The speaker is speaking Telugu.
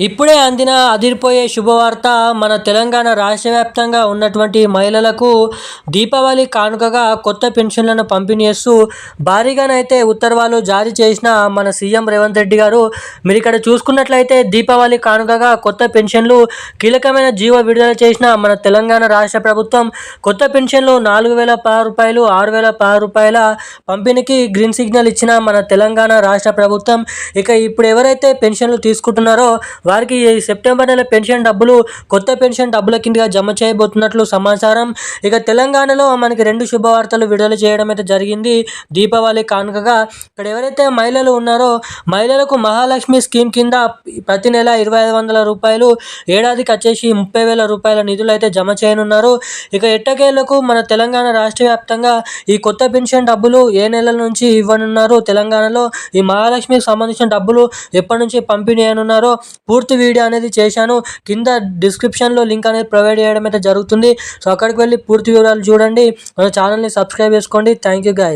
ఇప్పుడే అందిన అదిరిపోయే శుభవార్త మన తెలంగాణ రాష్ట్ర వ్యాప్తంగా ఉన్నటువంటి మహిళలకు దీపావళి కానుకగా కొత్త పెన్షన్లను పంపిణీ చేస్తూ భారీగానైతే ఉత్తర్వులు జారీ చేసిన మన సీఎం రేవంత్ రెడ్డి గారు. మీరు ఇక్కడ చూసుకున్నట్లయితే దీపావళి కానుకగా కొత్త పెన్షన్లు కీలకమైన జీవో విడుదల చేసిన మన తెలంగాణ రాష్ట్ర ప్రభుత్వం కొత్త పెన్షన్లు 4,016 రూపాయలు, 6,016 రూపాయల పంపిణీకి గ్రీన్ సిగ్నల్ ఇచ్చిన మన తెలంగాణ రాష్ట్ర ప్రభుత్వం. ఇక ఇప్పుడు ఎవరైతే పెన్షన్లు తీసుకుంటున్నారో వారికి ఈ సెప్టెంబర్ నెల పెన్షన్ డబ్బులు కొత్త పెన్షన్ డబ్బుల కిందగా జమ చేయబోతున్నట్లు సమాచారం. ఇక తెలంగాణలో మనకి 2 శుభవార్తలు విడుదల చేయడం అయితే జరిగింది దీపావళి కానుకగా. ఇక్కడ ఎవరైతే మహిళలు ఉన్నారో మహిళలకు మహాలక్ష్మి స్కీమ్ కింద ప్రతి నెల 2,500 రూపాయలు, ఏడాదికి వచ్చేసి 30,000 రూపాయల నిధులు అయితే జమ చేయనున్నారు. ఇక ఎట్టకేలకు మన తెలంగాణ రాష్ట్ర వ్యాప్తంగా ఈ కొత్త పెన్షన్ డబ్బులు ఏ నెలల నుంచి ఇవ్వనున్నారు, తెలంగాణలో ఈ మహాలక్ష్మికి సంబంధించిన డబ్బులు ఎప్పటి నుంచి పంపిణీ చేయనున్నారో పూర్తి వీడియో అనేది చేశాను. కింద డిస్క్రిప్షన్లో లింక్ అనేది ప్రొవైడ్ చేయడం అయితే జరుగుతుంది. సో అక్కడికి వెళ్ళి పూర్తి వివరాలు చూడండి. మన ఛానల్ని సబ్స్క్రైబ్ చేసుకోండి. Thank you guys.